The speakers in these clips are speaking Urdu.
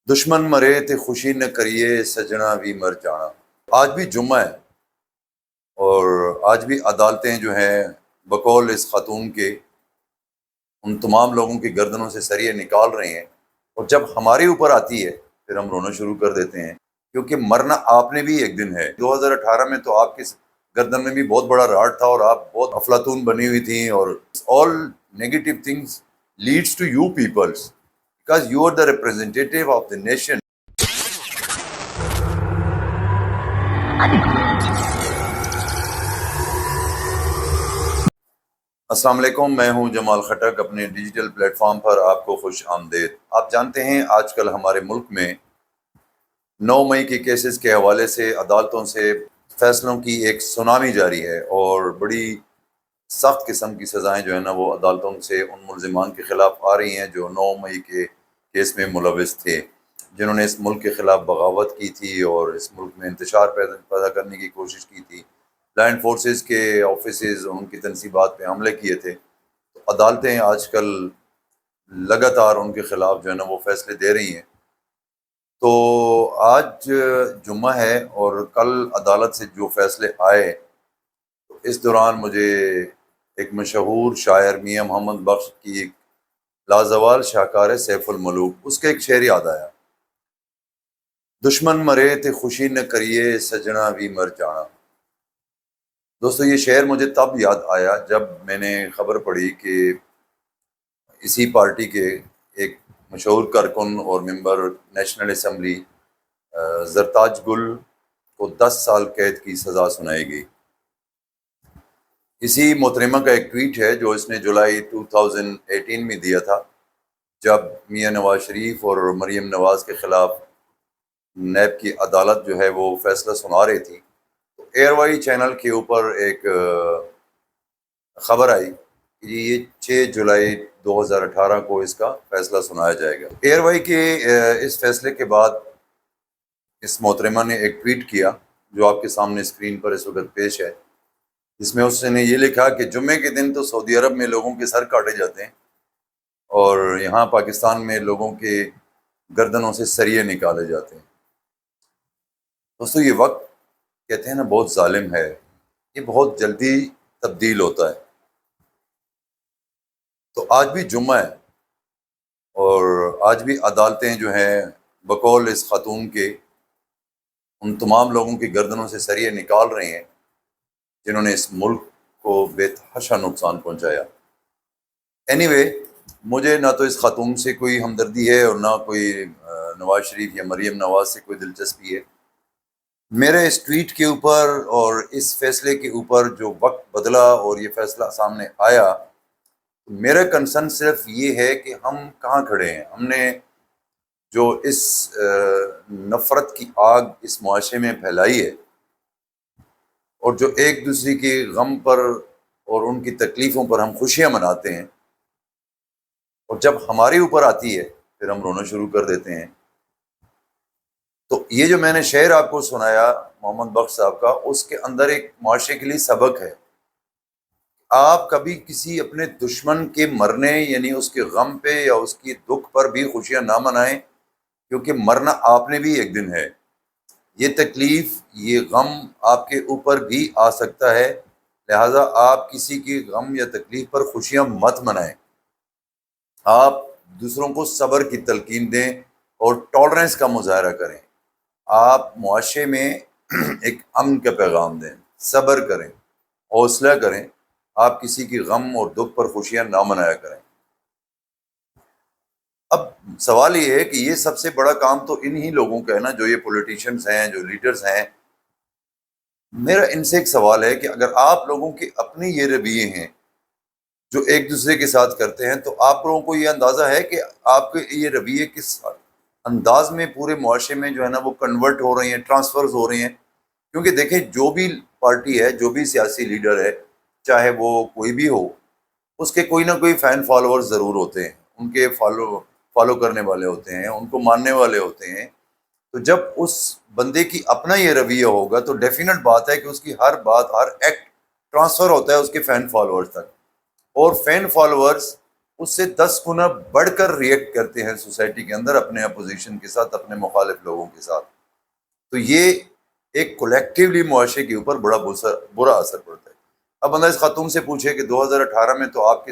دشمن مرے تے خوشی نہ کریے سجنا بھی مر جانا۔ آج بھی جمعہ ہے اور آج بھی عدالتیں جو ہیں بقول اس خاتون کے ان تمام لوگوں کی گردنوں سے سریے نکال رہے ہیں، اور جب ہمارے اوپر آتی ہے پھر ہم رونا شروع کر دیتے ہیں، کیونکہ مرنا آپ نے بھی ایک دن ہے۔ 2018 میں تو آپ کی گردن میں بھی بہت بڑا راڈ تھا اور آپ بہت افلاطون بنی ہوئی تھیں، اور all negative things leads to you peoples because you are the representative of the nation. السلام علیکم، میں ہوں جمال خٹک، اپنے ڈیجیٹل پلیٹ فارم پر آپ کو خوش آمدید۔ آپ جانتے ہیں آج کل ہمارے ملک میں 9 مئی کے کیسز کے حوالے سے عدالتوں سے فیصلوں کی ایک سونامی جاری ہے، اور بڑی سخت قسم کی سزائیں جو ہیں نا وہ عدالتوں سے ان ملزمان کے خلاف آ رہی ہیں جو 9 مئی کے کیس میں ملوث تھے، جنہوں نے اس ملک کے خلاف بغاوت کی تھی اور اس ملک میں انتشار پیدا کرنے کی کوشش کی تھی، لینڈ فورسز کے آفیسز اور ان کی تنصیبات پہ حملے کیے تھے۔ تو عدالتیں آج کل لگاتار ان کے خلاف جو ہے نا وہ فیصلے دے رہی ہیں۔ تو آج جمعہ ہے اور کل عدالت سے جو فیصلے آئے، تو اس دوران مجھے ایک مشہور شاعر میاں محمد بخش کی ایک لازوال شاہکار سیف الملوک، اس کا ایک شعر یاد آیا: دشمن مرے تے خوشی نہ کریے سجنا بھی مر جانا۔ دوستو، یہ شعر مجھے تب یاد آیا جب میں نے خبر پڑھی کہ اسی پارٹی کے ایک مشہور کارکن اور ممبر نیشنل اسمبلی زرتاج گل کو 10 سال قید کی سزا سنائی گئی۔ اسی محترمہ کا ایک ٹویٹ ہے جو اس نے جولائی 2018 میں دیا تھا، جب میاں نواز شریف اور مریم نواز کے خلاف نیب کی عدالت جو ہے وہ فیصلہ سنا رہی تھی۔ تو ایئر وائی چینل کے اوپر ایک خبر آئی کہ یہ 6 جولائی 2018 کو اس کا فیصلہ سنایا جائے گا۔ ایئر وائی کے اس فیصلے کے بعد اس محترمہ نے ایک ٹویٹ کیا جو آپ کے سامنے اسکرین پر اس وقت پیش ہے، جس میں اس نے یہ لکھا کہ جمعے کے دن تو سعودی عرب میں لوگوں کے سر کاٹے جاتے ہیں اور یہاں پاکستان میں لوگوں کے گردنوں سے سریے نکالے جاتے ہیں۔ دوستو، یہ وقت کہتے ہیں نا بہت ظالم ہے، یہ بہت جلدی تبدیل ہوتا ہے۔ تو آج بھی جمعہ ہے اور آج بھی عدالتیں جو ہیں بقول اس خاتون کے ان تمام لوگوں کی گردنوں سے سریے نکال رہے ہیں جنہوں نے اس ملک کو بے تحاشا نقصان پہنچایا۔ اینی وے، مجھے نہ تو اس خاتون سے کوئی ہمدردی ہے اور نہ کوئی نواز شریف یا مریم نواز سے کوئی دلچسپی ہے۔ میرے اس ٹویٹ کے اوپر اور اس فیصلے کے اوپر جو وقت بدلا اور یہ فیصلہ سامنے آیا، میرا کنسرن صرف یہ ہے کہ ہم کہاں کھڑے ہیں۔ ہم نے جو اس نفرت کی آگ اس معاشرے میں پھیلائی ہے اور جو ایک دوسرے کے غم پر اور ان کی تکلیفوں پر ہم خوشیاں مناتے ہیں، اور جب ہمارے اوپر آتی ہے پھر ہم رونا شروع کر دیتے ہیں۔ تو یہ جو میں نے شعر آپ کو سنایا محمد بخش صاحب کا، اس کے اندر ایک معاشرے کے لیے سبق ہے۔ آپ کبھی کسی اپنے دشمن کے مرنے یعنی اس کے غم پہ یا اس کی دکھ پر بھی خوشیاں نہ منائیں، کیونکہ مرنا آپ نے بھی ایک دن ہے۔ یہ تکلیف، یہ غم آپ کے اوپر بھی آ سکتا ہے، لہٰذا آپ کسی کی غم یا تکلیف پر خوشیاں مت منائیں۔ آپ دوسروں کو صبر کی تلقین دیں اور ٹالرنس کا مظاہرہ کریں۔ آپ معاشرے میں ایک امن کا پیغام دیں، صبر کریں، حوصلہ کریں۔ آپ کسی کی غم اور دکھ پر خوشیاں نہ منایا کریں۔ اب سوال یہ ہے کہ یہ سب سے بڑا کام تو انہی لوگوں کا ہے نا، جو یہ پولیٹیشنز ہیں، جو لیڈرز ہیں۔ میرا ان سے ایک سوال ہے کہ اگر آپ لوگوں کے اپنے یہ رویے ہیں جو ایک دوسرے کے ساتھ کرتے ہیں، تو آپ لوگوں کو یہ اندازہ ہے کہ آپ کے یہ رویے کس انداز میں پورے معاشرے میں جو ہے نا وہ کنورٹ ہو رہے ہیں، ٹرانسفرز ہو رہے ہیں۔ کیونکہ دیکھیں، جو بھی پارٹی ہے، جو بھی سیاسی لیڈر ہے، چاہے وہ کوئی بھی ہو، اس کے کوئی نہ کوئی فین فالوور ضرور ہوتے ہیں، ان کے فالو کرنے والے ہوتے ہیں، ان کو ماننے والے ہوتے ہیں۔ تو جب اس بندے کی اپنا یہ رویہ ہوگا تو ڈیفینیٹ بات ہے کہ اس کی ہر بات، ہر ایکٹ ٹرانسفر ہوتا ہے اس کے فین فالوورز تک، اور فین فالوورز اس سے 10 گنا بڑھ کر ریئیکٹ کرتے ہیں سوسائٹی کے اندر اپنے اپوزیشن کے ساتھ، اپنے مخالف لوگوں کے ساتھ. تو یہ ایک کولیکٹیولی معاشرے کے اوپر بڑا برا اثر پڑتا ہے. اب بندہ اس خاتون سے پوچھے کہ 2018 میں تو آپ کی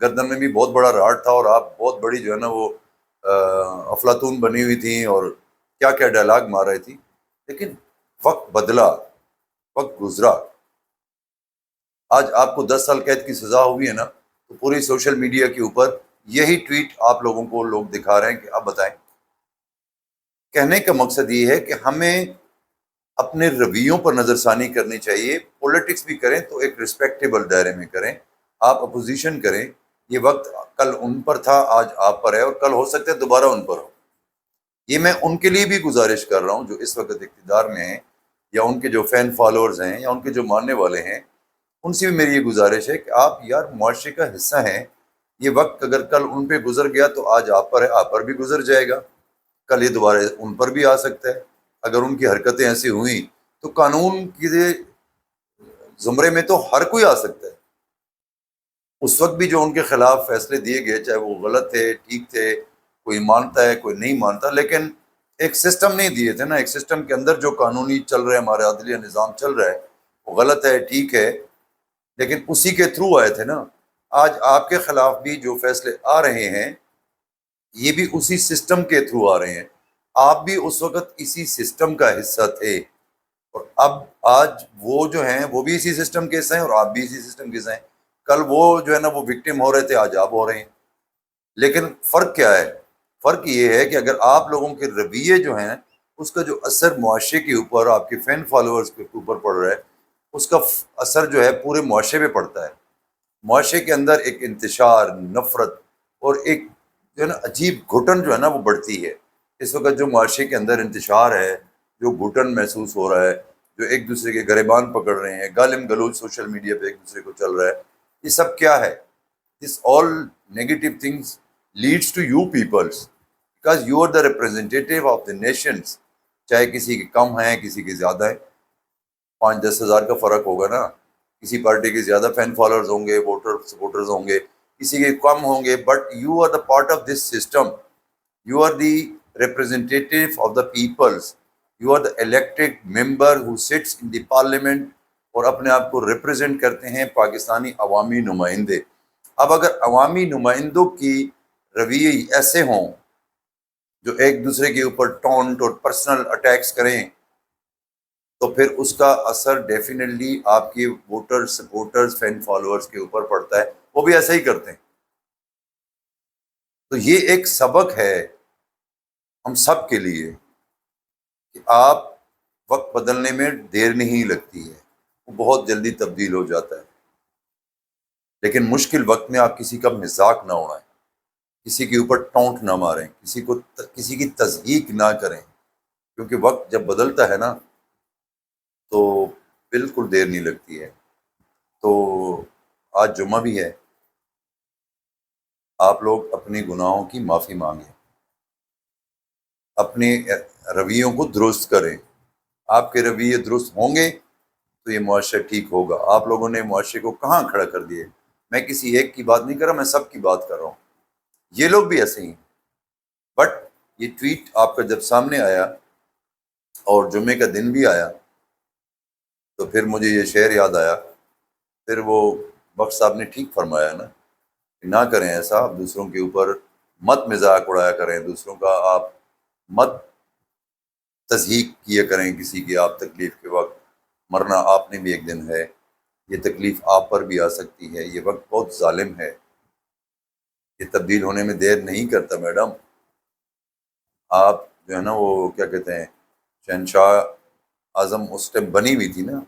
گردن میں بھی بہت بڑا راڈ تھا اور آپ بہت بڑی جو ہے نا وہ افلاطون بنی ہوئی تھیں اور کیا کیا ڈائلاگ مار رہی تھی، لیکن وقت بدلا، وقت گزرا. آج آپ کو 10 سال قید کی سزا ہوئی ہے نا، تو پوری سوشل میڈیا کے اوپر یہی ٹویٹ آپ لوگوں کو لوگ دکھا رہے ہیں کہ اب بتائیں. کہنے کا مقصد یہ ہے کہ ہمیں اپنے رویوں پر نظر ثانی کرنی چاہیے. پولیٹکس بھی کریں تو ایک رسپیکٹیبل دائرے میں کریں. آپ اپوزیشن کریں، یہ وقت کل ان پر تھا، آج آپ پر ہے، اور کل ہو سکتا ہے دوبارہ ان پر ہو. یہ میں ان کے لیے بھی گزارش کر رہا ہوں جو اس وقت اقتدار میں ہیں، یا ان کے جو فین فالوورز ہیں، یا ان کے جو ماننے والے ہیں. ان سے بھی میری یہ گزارش ہے کہ آپ یار معاشرے کا حصہ ہیں. یہ وقت اگر کل ان پہ گزر گیا تو آج آپ پر ہے، آپ پر بھی گزر جائے گا، کل یہ دوبارہ ان پر بھی آ سکتا ہے. اگر ان کی حرکتیں ایسی ہوئیں تو قانون کے زمرے میں تو ہر کوئی آ سکتا ہے. اس وقت بھی جو ان کے خلاف فیصلے دیے گئے، چاہے وہ غلط تھے، ٹھیک تھے، کوئی مانتا ہے کوئی نہیں مانتا، لیکن ایک سسٹم نہیں دیے تھے نا. ایک سسٹم کے اندر جو قانونی چل رہا ہے، ہمارا عدلیہ نظام چل رہا ہے، وہ غلط ہے، ٹھیک ہے، لیکن اسی کے تھرو آئے تھے نا. آج آپ کے خلاف بھی جو فیصلے آ رہے ہیں، یہ بھی اسی سسٹم کے تھرو آ رہے ہیں. آپ بھی اس وقت اسی سسٹم کا حصہ تھے، اور اب آج وہ جو ہیں وہ بھی اسی سسٹم کے حصہ ہیں اور آپ بھی اسی سسٹم کے حصہ ہیں. کل وہ جو ہے نا وہ وکٹم ہو رہے تھے، آج آپ ہو رہے ہیں. لیکن فرق کیا ہے؟ فرق یہ ہے کہ اگر آپ لوگوں کے رویے جو ہیں، اس کا جو اثر معاشرے کے اوپر، آپ کے فین فالوورز کے اوپر پڑ رہا ہے، اس کا اثر جو ہے پورے معاشرے پہ پڑتا ہے. معاشرے کے اندر ایک انتشار، نفرت اور ایک جو ہے نا عجیب گھٹن جو ہے نا وہ بڑھتی ہے. اس وقت جو معاشرے کے اندر انتشار ہے، جو گھٹن محسوس ہو رہا ہے، جو ایک دوسرے کے گریبان پکڑ رہے ہیں، گالم گلوچ سوشل میڈیا پہ ایک دوسرے کو چل رہا ہے، یہ سب کیا ہے؟ This all negative things leads to you peoples, because you are the representative of the nations. چاہے کسی کے کم ہیں، کسی کے زیادہ ہیں، 5-10 ہزار کا فرق ہوگا نا. کسی پارٹی کے زیادہ فین فالوورز ہوں گے، سپورٹرز ہوں گے، کسی کے کم ہوں گے، but you are the part of this system. You are the representative of the peoples. You are the elected member who sits in the parliament, اور اپنے آپ کو ریپرزینٹ کرتے ہیں پاکستانی عوامی نمائندے. اب اگر عوامی نمائندوں کی رویے ایسے ہوں جو ایک دوسرے کے اوپر ٹونٹ اور پرسنل اٹیکس کریں، تو پھر اس کا اثر ڈیفینیٹلی آپ کے ووٹر، سپورٹرز، فین فالوورز کے اوپر پڑتا ہے. وہ بھی ایسا ہی کرتے ہیں. تو یہ ایک سبق ہے ہم سب کے لیے کہ آپ وقت بدلنے میں دیر نہیں لگتی ہے، وہ بہت جلدی تبدیل ہو جاتا ہے. لیکن مشکل وقت میں آپ کسی کا مذاق نہ اڑائیں، کسی کے اوپر ٹونٹ نہ ماریں، کسی کی تضحیق نہ کریں، کیونکہ وقت جب بدلتا ہے نا تو بالکل دیر نہیں لگتی ہے. تو آج جمعہ بھی ہے، آپ لوگ اپنے گناہوں کی معافی مانگیں، اپنے رویوں کو درست کریں. آپ کے رویے درست ہوں گے تو یہ معاشرہ ٹھیک ہوگا. آپ لوگوں نے معاشرے کو کہاں کھڑا کر دیے؟ میں کسی ایک کی بات نہیں کر رہا، میں سب کی بات کر رہا ہوں. یہ لوگ بھی ایسے ہی ہیں. بٹ یہ ٹویٹ آپ کا جب سامنے آیا اور جمعے کا دن بھی آیا تو پھر مجھے یہ شعر یاد آیا. پھر وہ بخش صاحب نے ٹھیک فرمایا نا کہ نہ کریں ایسا، آپ دوسروں کے اوپر مت مذاق اڑایا کریں، دوسروں کا آپ مت تضحیق کیا کریں کسی کی. آپ تکلیف کے وقت، مرنا آپ نے بھی ایک دن ہے، یہ تکلیف آپ پر بھی آ سکتی ہے. یہ وقت بہت ظالم ہے، یہ تبدیل ہونے میں دیر نہیں کرتا. میڈم آپ جو ہے نا وہ کیا کہتے ہیں، شہنشاہ اعظم اس ٹائم بنی ہوئی تھی نا،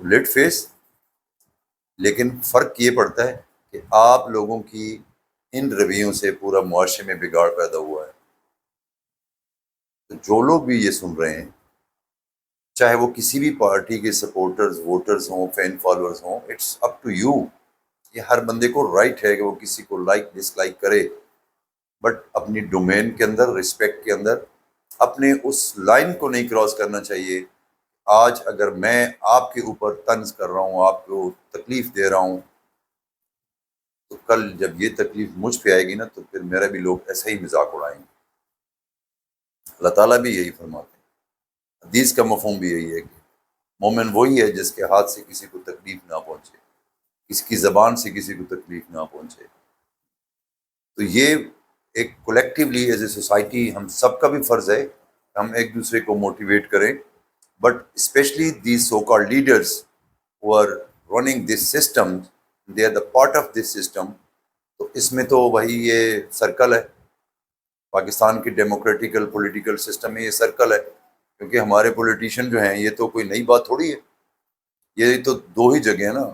لیٹ فیس. لیکن فرق یہ پڑتا ہے کہ آپ لوگوں کی ان رویوں سے پورا معاشرے میں بگاڑ پیدا ہوا ہے. تو جو لوگ بھی یہ سن رہے ہیں، چاہے وہ کسی بھی پارٹی کے سپورٹرز، ووٹرز ہوں، فین فالوورز ہوں، اٹس اپ ٹو یو. یہ ہر بندے کو رائٹ ہے کہ وہ کسی کو لائک ڈس لائک کرے، بٹ اپنی ڈومین کے اندر، رسپیکٹ کے اندر، اپنے اس لائن کو نہیں کراس کرنا چاہیے. آج اگر میں آپ کے اوپر طنز کر رہا ہوں، آپ کو تکلیف دے رہا ہوں، تو کل جب یہ تکلیف مجھ پہ آئے گی نا تو پھر میرا بھی لوگ ایسا ہی مذاق اڑائیں گے۔ اللہ تعالیٰ بھی یہی فرماتے ہیں، حدیث کا مفہوم بھی یہی ہے کہ مومن وہی ہے جس کے ہاتھ سے کسی کو تکلیف نہ پہنچے، کسی کی زبان سے کسی کو تکلیف نہ پہنچے۔ تو یہ ایک کولیکٹیولی ایز اے سوسائٹی ہم سب کا بھی فرض ہے کہ ہم ایک دوسرے کو موٹیویٹ کریں، but specially these so called leaders who are running this system, they are the part of this system۔ تو اس میں تو وہی یہ سرکل ہے، پاکستان کی ڈیموکریٹیکل پولیٹیکل سسٹم میں یہ سرکل ہے، کیونکہ ہمارے پولیٹیشین جو ہیں یہ تو کوئی نئی بات تھوڑی ہے، یہ تو دو ہی جگہ ہیں نا،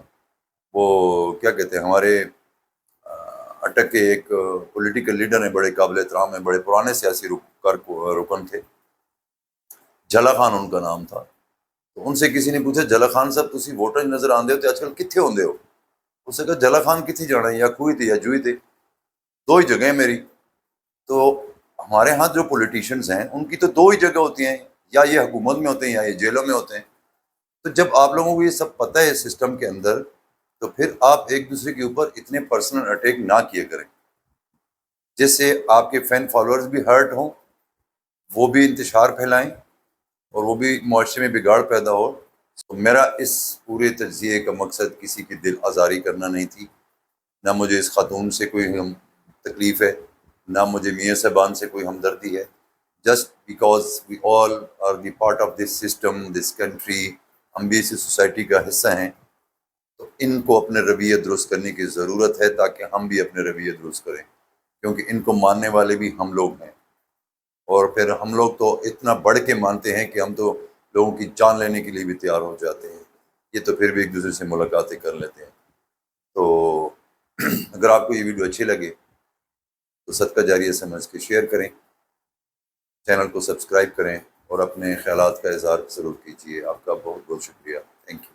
وہ کیا کہتے ہیں ہمارے اٹک کے ایک پولیٹیکل لیڈر ہیں، بڑے قابل احترام ہیں، بڑے پرانے سیاسی رکن تھے، جھلا خان ان کا نام تھا۔ تو ان سے کسی نے پوچھا جھلا خان صاحب تسی ووٹر نظر آندے ہو تو آج کل کتنے ہوندے ہو؟ اس نے کہا جھلا خان کتنے جانا ہے، یا کوئی تھے یا جوئی تھے، دو ہی جگہیں میری۔ تو ہمارے ہاں جو پولیٹیشینز ہیں ان کی تو دو ہی جگہ ہوتی ہیں، یا یہ حکومت میں ہوتے ہیں یا یہ جیلوں میں ہوتے ہیں۔ تو جب آپ لوگوں کو یہ سب پتہ ہے سسٹم کے اندر، تو پھر آپ ایک دوسرے کے اوپر اتنے پرسنل اٹیک نہ کیے کریں، جس سے آپ کے فین فالوورز بھی ہرٹ ہوں، وہ بھی انتشار پھیلائیں اور وہ بھی معاشرے میں بگاڑ پیدا ہو۔ تو میرا اس پورے تجزیے کا مقصد کسی کی دل آزاری کرنا نہیں تھی، نہ مجھے اس خاتون سے کوئی تکلیف ہے، نہ مجھے میاں صاحبان سے کوئی ہمدردی ہے، just because we all are the part of this system, this country, ہم بھی اسی سوسائٹی کا حصہ ہیں۔ تو ان کو اپنے رویے درست کرنے کی ضرورت ہے تاکہ ہم بھی اپنے رویے درست کریں، کیونکہ ان کو ماننے والے بھی ہم لوگ ہیں، اور پھر ہم لوگ تو اتنا بڑھ کے مانتے ہیں کہ ہم تو لوگوں کی جان لینے کے لیے بھی تیار ہو جاتے ہیں، یہ تو پھر بھی ایک دوسرے سے ملاقاتیں کر لیتے ہیں۔ تو اگر آپ کو یہ ویڈیو اچھی لگے تو صدقہ جاریہ سمجھ کے شیئر کریں، چینل کو سبسکرائب کریں اور اپنے خیالات کا اظہار ضرور کیجیے۔ آپ کا بہت بہت شکریہ، تھینک یو۔